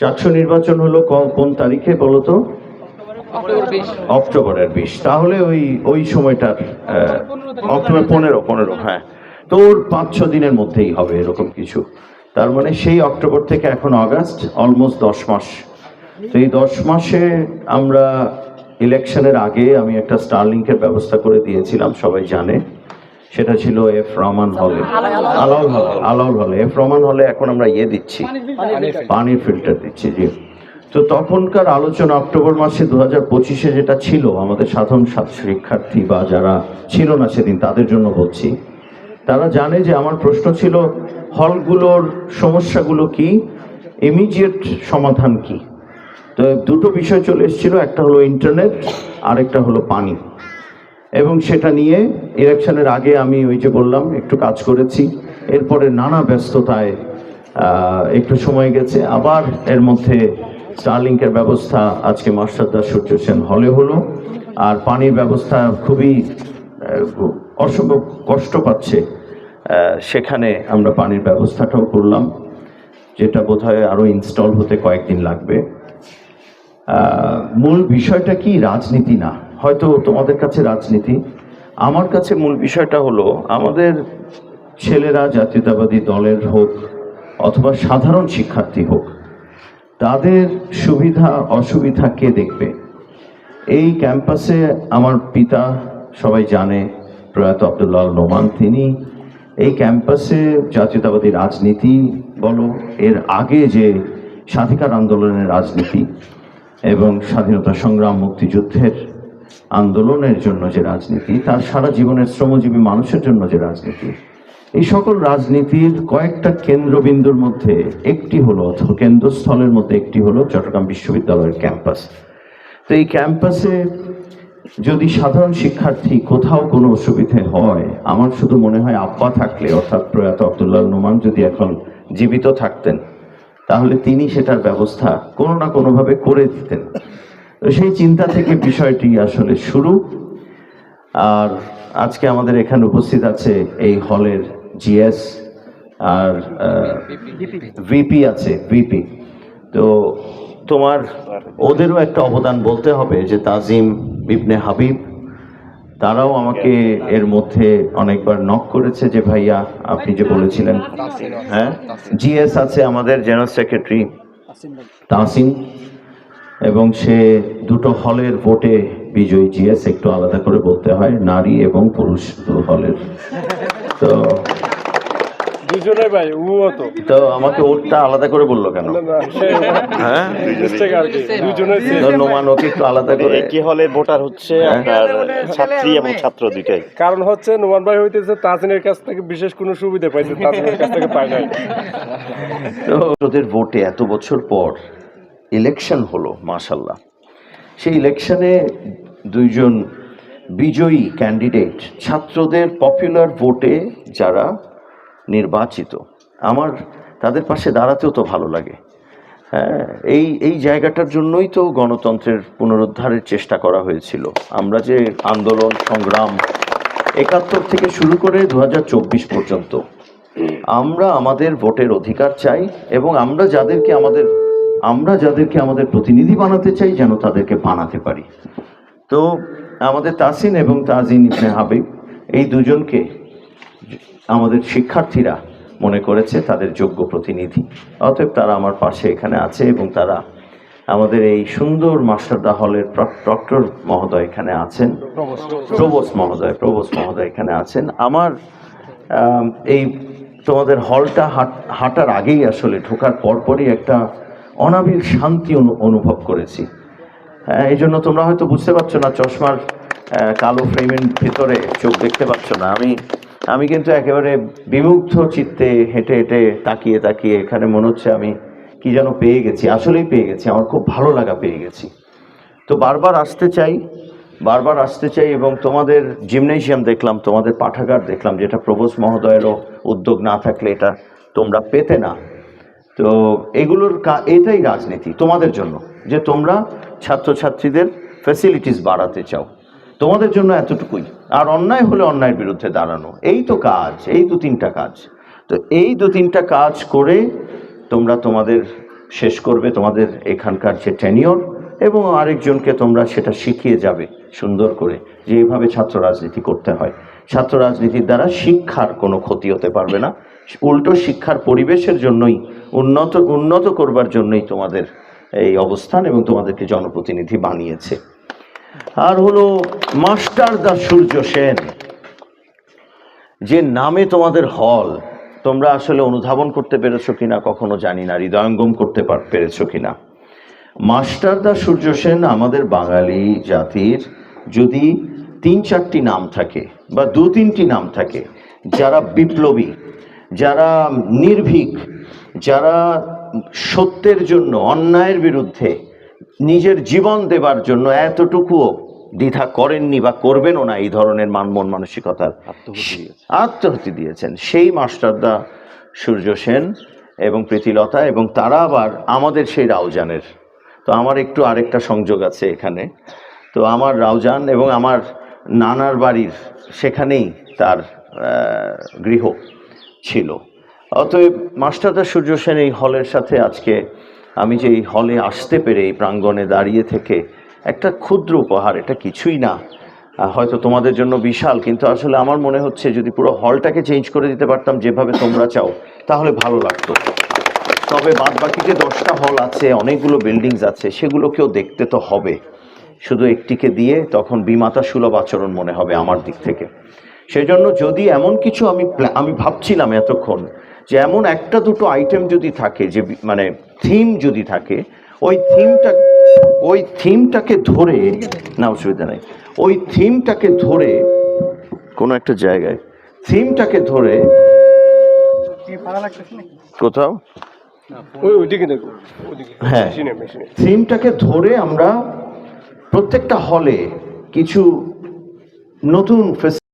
চারশো নির্বাচন হলো কোন তারিখে বলো তো? অক্টোবরের 20। তাহলে ওই ওই সময়টার অক্টোবর 15, হ্যাঁ। তো ওর 5-6 দিনের মধ্যেই হবে এরকম কিছু। তার মানে সেই অক্টোবর থেকে এখন আগস্ট, অলমোস্ট 10 মাস। তো এই 10 মাসে আমরা ইলেকশনের আগে আমি একটা স্টারলিংকের ব্যবস্থা করে দিয়েছিলাম, সবাই জানে। সেটা ছিল এফ রহমান হলে, আলাউল হলে, এফ রহমান হলে। এখন আমরা দিচ্ছি, পানির ফিল্টার দিচ্ছি, জি। তো তখনকার আলোচনা অক্টোবর মাসে 2025-এ যেটা ছিল, আমাদের সাধারণ শিক্ষার্থী বা যারা ছিল না সেদিন তাদের জন্য বলছি, তারা জানে যে আমার প্রশ্ন ছিল হলগুলোর সমস্যাগুলো কি, ইমিডিয়েট সমাধান কি। তো দুটো বিষয় চলে এসেছিল, একটা হলো ইন্টারনেট, আরেকটা হলো পানি। এবং সেটা নিয়ে ইলেকশনের আগে আমি ওই যে বললাম একটু কাজ করেছি, এরপরে নানা ব্যস্ততায় একটু সময় গেছে। আবার এর মধ্যে স্টারলিংকের ব্যবস্থা আজকে মাস্টারদা সূর্য সেন হলে হলো, আর পানির ব্যবস্থা খুবই অসম্ভব কষ্ট পাচ্ছে, সেখানে আমরা পানির ব্যবস্থাটাও করলাম, যেটা বোধহয় আরও ইনস্টল হতে কয়েকদিন লাগবে। মূল বিষয়টা কি? রাজনীতি না, হয়তো তোমাদের কাছে রাজনীতি, আমার কাছে মূল বিষয়টা হলো আমাদের ছেলেরা জাতীয়তাবাদী দলের হোক অথবা সাধারণ শিক্ষার্থী হোক, তাদের সুবিধা অসুবিধা কে দেখবে? এই ক্যাম্পাসে আমার পিতা, সবাই জানে, প্রয়াত আব্দুল্লাহ নোমান, তিনি এই ক্যাম্পাসে জাতীয়তাবাদী রাজনীতি বলো, এর আগে যে স্বাধিকার আন্দোলনের রাজনীতি এবং স্বাধীনতা সংগ্রাম মুক্তিযুদ্ধের আন্দোলনের জন্য যে রাজনীতি, তার সারা জীবনের শ্রমজীবী মানুষের জন্য যে রাজনীতি, এই সকল রাজনীতির কয়েকটা কেন্দ্রবিন্দুর মধ্যে একটি হলো, অথবা কেন্দ্রস্থলের মধ্যে একটি হলো চট্টগ্রাম বিশ্ববিদ্যালয়ের ক্যাম্পাস। তো এই ক্যাম্পাসে যদি সাধারণ শিক্ষার্থী কোথাও কোনো অসুবিধে হয়, আমার শুধু মনে হয় আব্বা থাকলে, অর্থাৎ প্রয়াত আব্দুল্লাহ নোমান যদি এখন জীবিত থাকতেন, তাহলে তিনি সেটার ব্যবস্থা কোনো না কোনোভাবে করে দিতেন। তো সেই চিন্তা থেকে বিষয়টি আসলে শুরু। আর আজকে আমাদের এখানে উপস্থিত আছে এই হলের জিএস, আর ভিপি আছে, ভিপি। তো তোমার ওদেরও একটা অবদান বলতে হবে, যে তাজিম ইবনে হাবিব, তারাও আমাকে এর মধ্যে অনেকবার নক করেছে যে ভাইয়া আপনি যে বলেছিলেন, হ্যাঁ। জিএস আছে আমাদের জেনারেল সেক্রেটারি তাসিম, এবং সে দুটো হলের ভোটে বিজয়ী জিএস, একটু আলাদা করে বলতে হয়, নারী এবং পুরুষ হলের। তো তো আমাকে ওরটা আলাদা করে বললো কেন? হ্যাঁ, নোমান ওকে একটু আলাদা করে। কি হলে ভোটার হচ্ছে আপনার ছাত্রী এবং ছাত্র দুইটাই। কারণ হচ্ছে নোমান ভাই হইতেছে তাজিনের কাছ থেকে বিশেষ কোনো সুবিধা পাইছে, তাজিনের কাছ থেকে পায় নাই। তো ওদের ভোটে এত বছর পর ইলেকশন হলো, মাশাল্লাহ। সেই ইলেকশনে দুইজন বিজয়ী ক্যান্ডিডেট, ছাত্রদের পপুলার ভোটে যারা নির্বাচিত, আমার তাদের পাশে দাঁড়াতেও তো ভালো লাগে। হ্যাঁ, এই এই জায়গাটার জন্যই তো গণতন্ত্রের পুনরুদ্ধারের চেষ্টা করা হয়েছিল। আমরা যে আন্দোলন সংগ্রাম 71 থেকে শুরু করে 2024 পর্যন্ত, আমরা আমাদের ভোটের অধিকার চাই, এবং আমরা যাদেরকে আমাদের প্রতিনিধি বানাতে চাই, যেন তাদেরকে বানাতে পারি। তো আমাদের তাসিন এবং তাজিন ইবনে হাবিব, এই দুজনকে আমাদের শিক্ষার্থীরা মনে করেছে তাদের যোগ্য প্রতিনিধি, অতএব তারা আমার পাশে এখানে আছে, এবং তারা আমাদের এই সুন্দর মাস্টারদা হলের প্রক্টর মহোদয় এখানে আছেন, প্রভোস্ট মহোদয় এখানে আছেন। আমার এই তোমাদের হলটা হাঁটার আগেই, আসলে ঢোকার পরপরই একটা অনাবিল শান্তি অনুভব করেছি। হ্যাঁ, এই জন্য তোমরা হয়তো বুঝতে পারছো না, চশমার কালো ফ্রেমের ভিতরে চোখ দেখতে পাচ্ছ না। আমি কিন্তু একেবারে বিমুগ্ধ চিত্তে হেঁটে হেঁটে তাকিয়ে তাকিয়ে এখানে মনে হচ্ছে আমি কি যেন পেয়ে গেছি, আসলেই পেয়ে গেছি, আমার খুব ভালো লাগা পেয়ে গেছি। তো বারবার আসতে চাই, এবং তোমাদের জিমনেশিয়াম দেখলাম, তোমাদের পাঠাগার দেখলাম, যেটা প্রভোস্ট মহোদয়েরও উদ্যোগ না থাকলে এটা তোমরা পেতে না। তো এগুলোর এটাই রাজনীতি তোমাদের জন্য, যে তোমরা ছাত্রছাত্রীদের ফ্যাসিলিটিস বাড়াতে চাও, তোমাদের জন্য এতটুকুই। আর অন্যায় হলে অন্যায়ের বিরুদ্ধে দাঁড়ানো, এই তো কাজ, এই 2-3টা কাজ। তো এই 2-3টা কাজ করে তোমরা তোমাদের শেষ করবে তোমাদের এখানকার যে টেনিওর, এবং আরেকজনকে তোমরা সেটা শিখিয়ে যাবে সুন্দর করে যে এইভাবে ছাত্র রাজনীতি করতে হয়। ছাত্র রাজনীতির দ্বারা শিক্ষার কোনো ক্ষতি হতে পারবে না, উল্টো শিক্ষার পরিবেশের জন্যই উন্নত করবার জন্যই তোমাদের এই অবস্থান এবং তোমাদেরকে জনপ্রতিনিধি বানিয়েছে। আর হলো মাস্টারদা সূর্য সেন, যে নামে তোমাদের হল, তোমরা আসলে অনুধাবন করতে পেরেছো কিনা কখনো জানি না, হৃদয়ঙ্গম করতে পেরেছো কিনা। মাস্টারদা সূর্য সেন আমাদের বাঙালি জাতির যদি 3-4টি নাম থাকে বা 2-3টি নাম থাকে, যারা বিপ্লবী, যারা নির্ভীক, যারা সত্যের জন্য, অন্যায়ের বিরুদ্ধে নিজের জীবন দেবার জন্য এতটুকুও দ্বিধা করেননি বা করবেনও না, এই ধরনের মন মানসিকতার আত্মহতি দিয়েছেন, সেই মাস্টারদা সূর্য সেন এবং প্রীতিলতা, এবং তারা আবার আমাদের সেই রাউজানের। তো আমার একটু আরেকটা সংযোগ আছে এখানে, তো আমার রাউজান এবং আমার নানার বাড়ির সেখানেই তার গৃহ ছিল। অতএব মাস্টারদা সূর্য সেন এই হলের সাথে আজকে আমি যে এই হলে আসতে পেরে, এই প্রাঙ্গণে দাঁড়িয়ে থেকে একটা ক্ষুদ্র উপহার, এটা কিছুই না, হয়তো তোমাদের জন্য বিশাল, কিন্তু আসলে আমার মনে হচ্ছে যদি পুরো হলটাকে চেঞ্জ করে দিতে পারতাম যেভাবে তোমরা চাও, তাহলে ভালো লাগতো। তবে বাদ বাকি যে 10টা হল আছে, অনেকগুলো বিল্ডিংস আছে, সেগুলোকেও দেখতে তো হবে। শুধু একটিকে দিয়ে তখন বিমাতা সুলভ আচরণ মনে হবে আমার দিক থেকে। সেজন্য যদি এমন কিছু আমি ভাবছিলাম এতক্ষণ, যে এমন 1-2 আইটেম যদি থাকে, যে মানে থিম যদি থাকে, ওই থিমটাকে ধরে, না অসুবিধা নেই, ওই থিমটাকে ধরে কোনো একটা জায়গায়, থিমটাকে ধরে কোথাও, ওইদিকে দেখো, হ্যাঁ, থিমটাকে ধরে আমরা প্রত্যেকটা হলে কিছু নতুন